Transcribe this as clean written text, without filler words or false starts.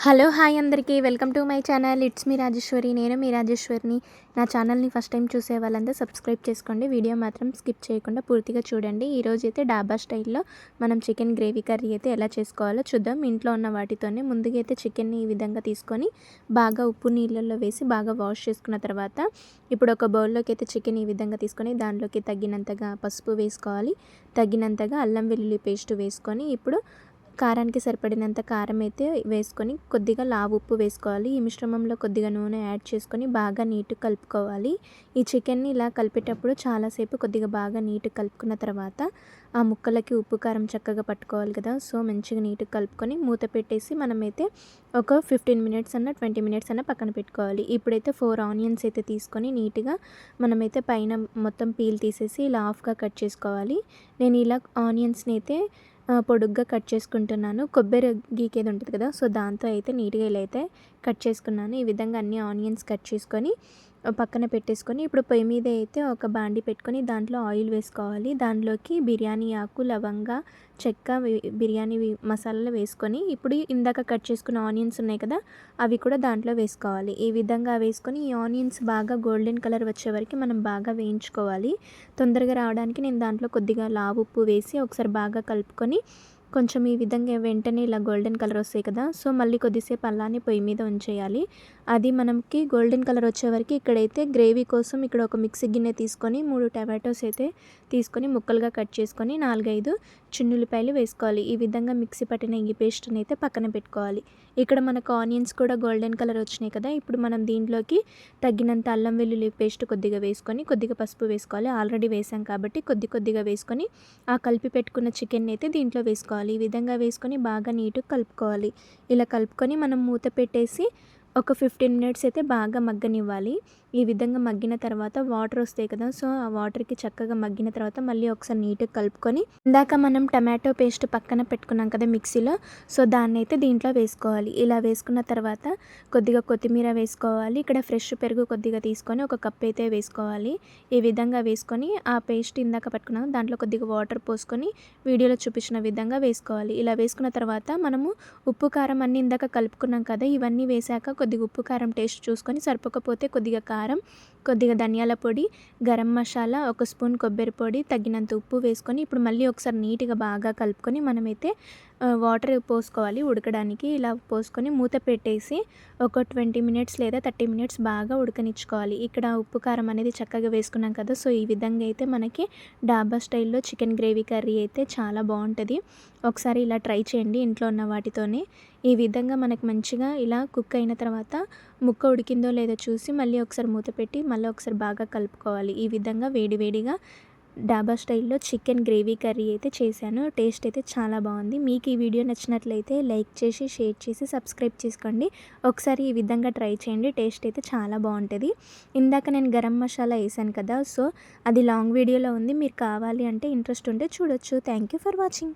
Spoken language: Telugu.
హలో! హాయ్ అందరికీ. Welcome to my channel. It's me Rajeshwari. నేను మీ రాజేశ్వరిని. నా ఛానల్‌ని ఫస్ట్ టైం చూసే వాళ్ళంతా సబ్స్క్రైబ్ చేసుకోండి. వీడియో మాత్రం స్కిప్ చేయకుండా పూర్తిగా చూడండి. ఈరోజైతే డాబా స్టైల్‌లో మనం చికెన్ గ్రేవీ కర్రీ అయితే ఎలా చేసుకోవాలో చూద్దాం. ఇంట్లో ఉన్న వాటితోనే ముందుగా అయితే చికెన్‌ని ఈ విధంగా తీసుకొని బాగా ఉప్పు నీళ్ళల్లో వేసి బాగా వాష్ చేసుకున్న తర్వాత ఇప్పుడు ఒక బౌల్‌లోకి అయితే చికెన్ ఈ విధంగా తీసుకొని దానిలోకి తగినంతగా పసుపు వేసుకోవాలి. తగినంతగా అల్లం వెల్లుల్లి పేస్ట్ వేసుకొని ఇప్పుడు కారానికి సరిపడినంత కారం అయితే వేసుకొని కొద్దిగా లావు ఉప్పు వేసుకోవాలి. ఈ మిశ్రమంలో కొద్దిగా నూనె యాడ్ చేసుకొని బాగా నీట్‌గా కలుపుకోవాలి. ఈ చికెన్‌ని ఇలా కలిపేటప్పుడు చాలాసేపు కొద్దిగా బాగా నీట్‌గా కలుపుకున్న తర్వాత ఆ ముక్కలకి ఉప్పు కారం చక్కగా పట్టుకోవాలి కదా! సో, మంచిగా నీట్‌గా కలుపుకొని మూత పెట్టేసి మనమైతే ఒక 15 మినిట్స్ అన్నా 20 మినిట్స్ అన్నా పక్కన పెట్టుకోవాలి. ఇప్పుడైతే 4 ఆనియన్స్ అయితే తీసుకొని నీట్‌గా మనమైతే పైన మొత్తం పీల్ తీసేసి ఇలా హాఫ్‌గా కట్ చేసుకోవాలి. నేను ఇలా ఆనియన్స్‌ని అయితే పొడుగ్గా కట్ చేసుకుంటున్నాను. కొబ్బరి గీకేది ఉంటుంది కదా! సో, దాంతో అయితే నీట్‌గా ఇలా అయితే కట్ చేసుకున్నాను. ఈ విధంగా అన్ని ఆనియన్స్ కట్ చేసుకొని పక్కన పెట్టేసుకొని ఇప్పుడు పొయ్యి మీద అయితే ఒక బాండీ పెట్టుకొని దాంట్లో ఆయిల్ వేసుకోవాలి. దాంట్లోకి బిర్యానీ ఆకు, లవంగ, చెక్క, బిర్యానీ మసాలాలు వేసుకొని ఇప్పుడు ఇందాక కట్ చేసుకున్న ఆనియన్స్ ఉన్నాయి కదా! అవి కూడా దాంట్లో వేసుకోవాలి. ఈ విధంగా వేసుకొని ఈ ఆనియన్స్ బాగా గోల్డెన్ కలర్ వచ్చే వరకు మనం బాగా వేయించుకోవాలి. తొందరగా రావడానికి నేను దాంట్లో కొద్దిగా లావు ఉప్పు వేసి ఒకసారి బాగా కలుపుకొని కొంచెం ఈ విధంగా వెంటనే ఇలా గోల్డెన్ కలర్ వస్తాయి కదా! సో, మళ్ళీ కొద్దిసేపు అలానే పొయ్యి మీద ఉంచేయాలి. అది మనకి గోల్డెన్ కలర్ వచ్చేవరకు ఇక్కడైతే గ్రేవీ కోసం ఇక్కడ ఒక మిక్సీ గిన్నె తీసుకొని 3 టమాటోస్ అయితే తీసుకొని ముక్కలుగా కట్ చేసుకొని 4, 5 చిన్నుల్లిపాయలు వేసుకోవాలి. ఈ విధంగా మిక్సీ పట్టిన ఈ పేస్ట్‌ని అయితే పక్కన పెట్టుకోవాలి. ఇక్కడ మనకు ఆనియన్స్ కూడా గోల్డెన్ కలర్ వచ్చినాయి కదా! ఇప్పుడు మనం దీంట్లోకి తగినంత అల్లం వెల్లుల్లి పేస్ట్ కొద్దిగా వేసుకొని కొద్దిగా పసుపు వేసుకోవాలి. ఆల్రెడీ వేసాం కాబట్టి కొద్దిగా వేసుకొని ఆ కలిపి పెట్టుకున్న చికెన్‌ని అయితే దీంట్లో వేసుకోవాలి. ఈ విధంగా వేసుకొని బాగా నీట్‌గా కలుపుకోవాలి. ఇలా కలుపుకొని మనం మూత పెట్టేసి ఒక 15 మినిట్స్ అయితే బాగా మగ్గనివ్వాలి. ఈ విధంగా మగ్గిన తర్వాత వాటర్ వస్తాయి కదా! సో, ఆ వాటర్‌కి చక్కగా మగ్గిన తర్వాత మళ్ళీ ఒకసారి నీట్‌గా కలుపుకొని ఇందాక మనం టమాటో పేస్ట్ పక్కన పెట్టుకున్నాం కదా మిక్సీలో. సో, దాన్నైతే దీంట్లో వేసుకోవాలి. ఇలా వేసుకున్న తర్వాత కొద్దిగా కొత్తిమీర వేసుకోవాలి. ఇక్కడ ఫ్రెష్ పెరుగు కొద్దిగా తీసుకొని ఒక కప్ అయితే వేసుకోవాలి. ఈ విధంగా వేసుకొని ఆ పేస్ట్ ఇందాక పట్టుకున్నాం దాంట్లో కొద్దిగా వాటర్ పోసుకొని వీడియోలో చూపించిన విధంగా వేసుకోవాలి. ఇలా వేసుకున్న తర్వాత మనము ఉప్పు, కారం అన్నీ ఇందాక కలుపుకున్నాం కదా! ఇవన్నీ వేశాక కొద్దిగా ఉప్పు, కారం టేస్ట్ చూసుకొని సరిపోకపోతే కొద్దిగా కారం, కొద్దిగా ధనియాల పొడి, గరం మసాలా, ఒక స్పూన్ కొబ్బరి పొడి, తగినంత ఉప్పు వేసుకొని ఇప్పుడు మళ్ళీ ఒకసారి నీట్‌గా బాగా కలుపుకొని మనమైతే వాటర్ పోసుకోవాలి ఉడకడానికి. ఇలా పోసుకొని మూత పెట్టేసి ఒక 20 మినిట్స్ లేదా 30 మినిట్స్ బాగా ఉడకనిచ్చుకోవాలి. ఇక్కడ ఉప్పు, కారం అనేది చక్కగా వేసుకున్నాం కదా! సో, ఈ విధంగా అయితే మనకి డాబా స్టైల్‌లో చికెన్ గ్రేవీ కర్రీ అయితే చాలా బావుంటది. ఒకసారి ఇలా ట్రై చేయండి ఇంట్లో ఉన్న వాటితోనే. ఈ విధంగా మనకు మంచిగా ఇలా కుక్ అయిన తర్వాత ముక్క ఉడికిందో లేదో చూసి మళ్ళీ ఒకసారి మూత పెట్టి మళ్ళీ ఒకసారి బాగా కలుపుకోవాలి. ఈ విధంగా వేడిగా డాబా స్టైల్‌లో చికెన్ గ్రేవీ కర్రీ అయితే చేశాను. టేస్ట్ అయితే చాలా బాగుంది. మీకు ఈ వీడియో నచ్చినట్లయితే లైక్ చేసి, షేర్ చేసి, సబ్స్క్రైబ్ చేసుకోండి. ఒకసారి ఈ విధంగా ట్రై చేయండి. టేస్ట్ అయితే చాలా బాగుంటది. ఇందాక నేను గరం మసాలా ఏసాను కదా! సో, అది లాంగ్ వీడియోలో ఉంది. మీరు కావాలి అంటే ఇంట్రెస్ట్ ఉంటే చూడొచ్చు. Thank you for watching.